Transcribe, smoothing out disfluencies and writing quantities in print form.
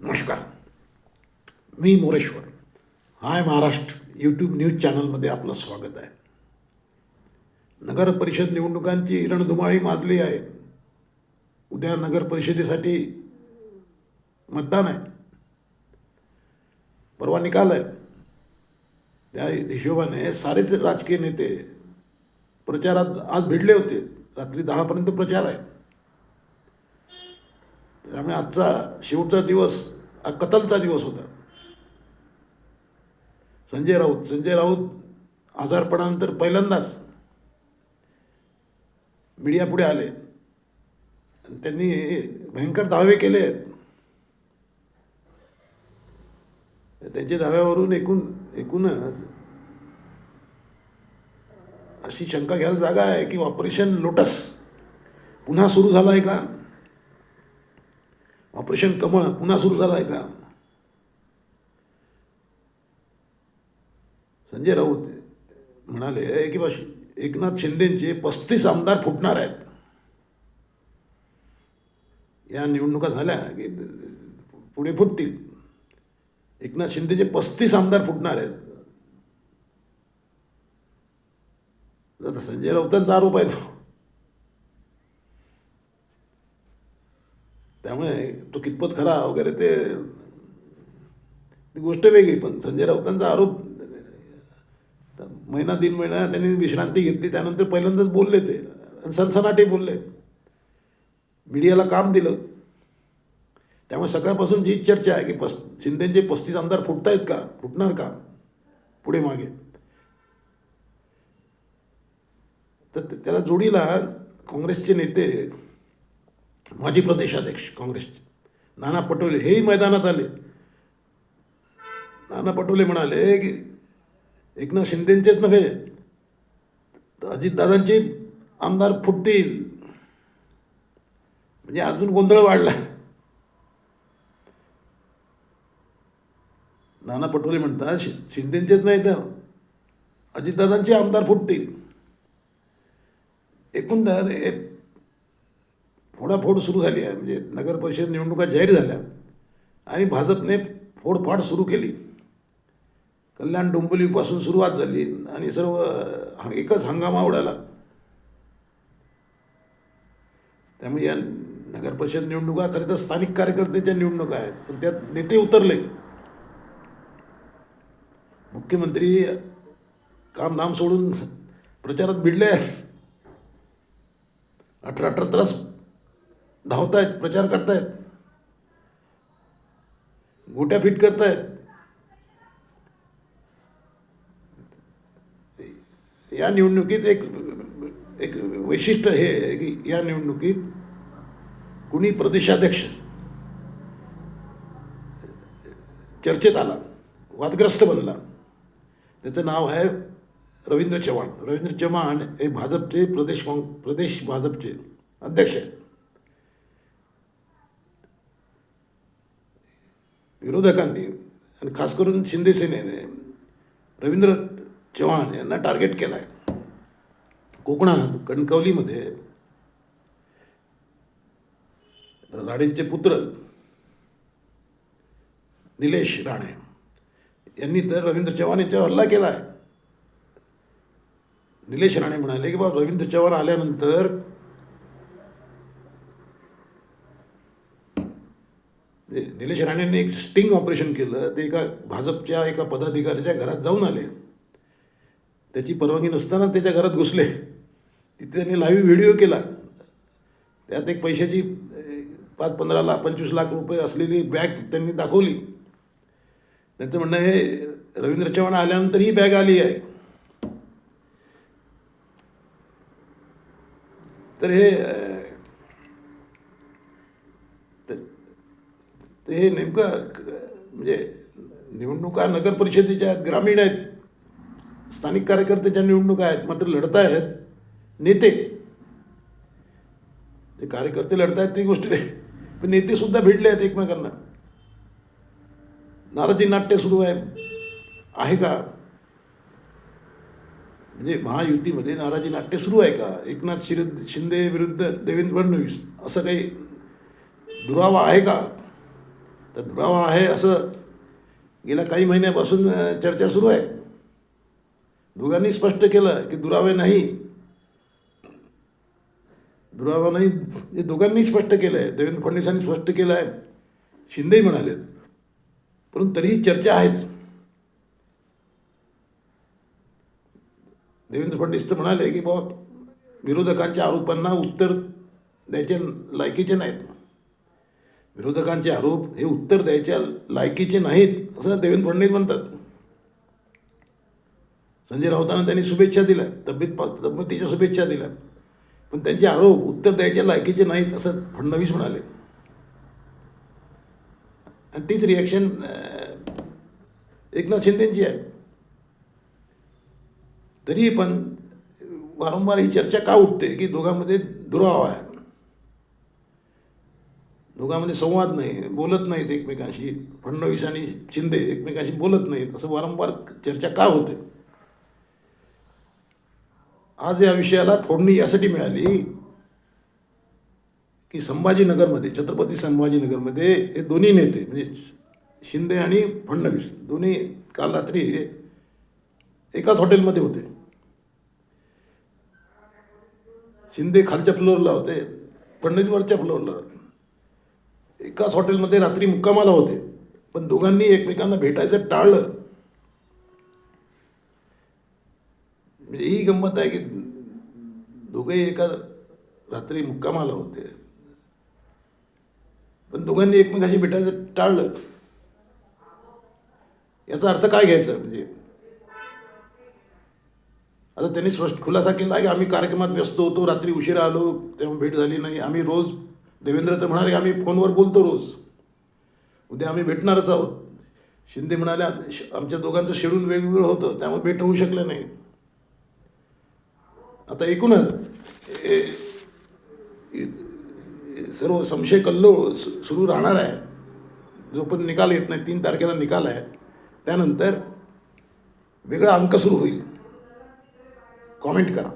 नमस्कार. मी मोरेश्वर. हाय Maharashtra YouTube news चॅनलमध्ये आपलं स्वागत आहे. नगर परिषद निवडणुकांची रणधुमाळी माजली आहे. उद्या नगर परिषदेसाठी मतदान आहे. परवा निकाल आहे. त्या हिशोबाने सारेच राजकीय नेते प्रचारात आज भिडले होते. रात्री 10 पर्यंत प्रचार आहे. त्यामुळे आजचा शेवटचा दिवस हा कतलचा दिवस होता. संजय राऊत आजारपणानंतर पहिल्यांदाच मीडियापुढे आले आणि त्यांनी भयंकर दावे केले आहेत. त्यांच्या दाव्यावरून एकूणच अशी शंका घ्यायला जागा आहे की ऑपरेशन लोटस पुन्हा सुरू झालं आहे का? ऑपरेशन कमळ पुन्हा सुरू झालं आहे का? संजय राऊत म्हणाले की एकनाथ शिंदेचे 35 आमदार फुटणार आहेत. या निवडणुका झाल्या की पुढे फुटतील. एकनाथ शिंदेचे 35 आमदार फुटणार आहेत. आता संजय राऊतांचा आरोप आहे तो. त्यामुळे तो कितपत खरा वगैरे ती गोष्ट वेगळी. पण संजय राऊतांचा आरोप, दीड महिना त्यांनी विश्रांती घेतली, त्यानंतर पहिल्यांदाच बोलले ते आणि सनसनाटे बोलले, मीडियाला काम दिलं. त्यामुळे सकाळपासून जी चर्चा आहे की शिंदेचे 35 आमदार फुटतायत का, फुटणार का पुढे मागे, तर त्याला जोडीला काँग्रेसचे नेते, माजी प्रदेशाध्यक्ष काँग्रेसचे नाना पटोले हेही मैदानात आले. नाना पटोले म्हणाले की एकनाथ शिंदेचेच नव्हे तर अजितदादांचे आमदार फुटतील. म्हणजे अजून गोंधळ वाढला. नाना पटोले म्हणतात शिंदेचेच नाही तर अजितदादांचे आमदार फुटतील. एकूण फोडाफोड सुरू झाली आहे. म्हणजे नगर परिषद निवडणुका जाहीर झाल्या आणि भाजपने फोडफाड सुरू केली. कल्याण डोंबिवलीपासून सुरुवात झाली आणि सर्व एकच हंगामा उडाला. त्यामुळे या नगर परिषद निवडणुका खरं तर स्थानिक कार्यकर्त्यांच्या निवडणुका आहेत, पण त्यात नेते उतरले. मुख्यमंत्री कामधाम सोडून प्रचारात भिडले आहेत. 18 तास धावतायत, प्रचार करतायत, गोट्या फिट करतायत. या निवडणुकीत एक वैशिष्ट्य हे आहे की या निवडणुकीत कुणी प्रदेशाध्यक्ष चर्चेत आला, वादग्रस्त बनला. त्याचं नाव आहे रवींद्र चव्हाण. रवींद्र चव्हाण हे भाजपचे प्रदेश भाजपचे अध्यक्ष आहेत. विरोधकांनी आणि खास करून शिंदे सेनेने रवींद्र चव्हाण यांना टार्गेट केलं आहे. कोकणात कणकवलीमध्ये राणेंचे पुत्र निलेश राणे यांनी तर रवींद्र चव्हाण यांच्यावर हल्ला केला आहे. निलेश राणे म्हणाले की बाबा रवींद्र चव्हाण आल्यानंतर निलेश राणेंनी एक स्टिंग ऑपरेशन केलं. ते भाजपच्या एका पदाधिकाऱ्याच्या घरात जाऊन आले. त्याची परवानगी नसताना त्याच्या घरात घुसले. तिथे त्यांनी लाईव्ह व्हिडिओ केला. त्यात एक पैशाची 15 लाख 25 लाख रुपये असलेली बॅग त्यांनी दाखवली. त्यांचं म्हणणं हे रवींद्र चव्हाण आल्यानंतर ही बॅग आली आहे. तर हे नेमकं म्हणजे निवडणुका नगर परिषदेच्या आहेत, ग्रामीण आहेत, स्थानिक कार्यकर्त्याच्या निवडणुका आहेत. मात्र लढतायत नेते. जे कार्यकर्ते लढतायत ती गोष्ट आहे, पण नेतेसुद्धा भिडले आहेत एकमेकांना. नाराजी नाट्य सुरू आहे का? म्हणजे महायुतीमध्ये नाराजी नाट्य सुरू आहे का? एकनाथ शिंदे विरुद्ध देवेंद्र फडणवीस असं काही दुरावा आहे का? तर दुरावा आहे असं गेल्या काही महिन्यापासून चर्चा सुरू आहे. दोघांनी स्पष्ट केलं की दुरावे नाही, दुरावा नाही, हे दोघांनी स्पष्ट केलं आहे. देवेंद्र फडणवीसांनी स्पष्ट केलं आहे, शिंदेही म्हणालेत, परंतु तरीही चर्चा आहेच. देवेंद्र फडणवीस तर म्हणाले की बाबा विरोधकांच्या आरोपांना उत्तर द्यायचे लायकीचे नाहीत. विरोधकांचे आरोप हे उत्तर द्यायच्या लायकीचे नाहीत असं देवेंद्र फडणवीस म्हणतात. संजय राऊतांना त्यांनी शुभेच्छा दिल्या, तब्येतीच्या शुभेच्छा दिल्या, पण त्यांचे आरोप उत्तर द्यायच्या लायकीचे नाहीत असं फडणवीस म्हणाले. आणि तीच रिॲक्शन एकनाथ शिंदेची आहे. तरी पण वारंवार ही चर्चा का उठते की दोघांमध्ये दुरावा आहे, दोघांमध्ये संवाद नाही, बोलत नाहीत एकमेकांशी, फडणवीस आणि शिंदे एकमेकांशी बोलत नाहीत, असं वारंवार चर्चा का होते. आज या विषयाला फोडणी यासाठी मिळाली की संभाजीनगरमध्ये, छत्रपती संभाजीनगरमध्ये हे दोन्ही नेते म्हणजे शिंदे आणि फडणवीस दोन्ही काल रात्री एकाच हॉटेलमध्ये होते. शिंदे खालच्या फ्लोअरला होते, फडणवीस वरच्या फ्लोअरला होते. एकाच हॉटेलमध्ये रात्री मुक्कामाला होते, पण दोघांनी एकमेकांना भेटायचं टाळलं. म्हणजे ही गंमत आहे की दोघेही एका रात्री मुक्कामाला होते, पण दोघांनी एकमेकांशी भेटायचं टाळलं. याचा अर्थ काय घ्यायचा? म्हणजे आता त्यांनी स्पष्ट खुलासा केला की आम्ही कार्यक्रमात व्यस्त होतो, रात्री उशिरा आलो, तेव्हा भेट झाली नाही. आम्ही रोज, देवेंद्र तर म्हणाले आम्ही फोनवर बोलतो रोज, उद्या आम्ही भेटणारच आहोत. शिंदे म्हणाले आमच्या दोघांचं शेड्यूल वेगवेगळं होतं, त्यामुळे भेट होऊ शकलं नाही. आता एकूणच सर्व संशय कल्लोळ सुरू राहणार आहे. जो पण निकाल येत नाही, 3 तारखेला निकाल आहे, त्यानंतर वेगळा अंक सुरू होईल. कॉमेंट करा.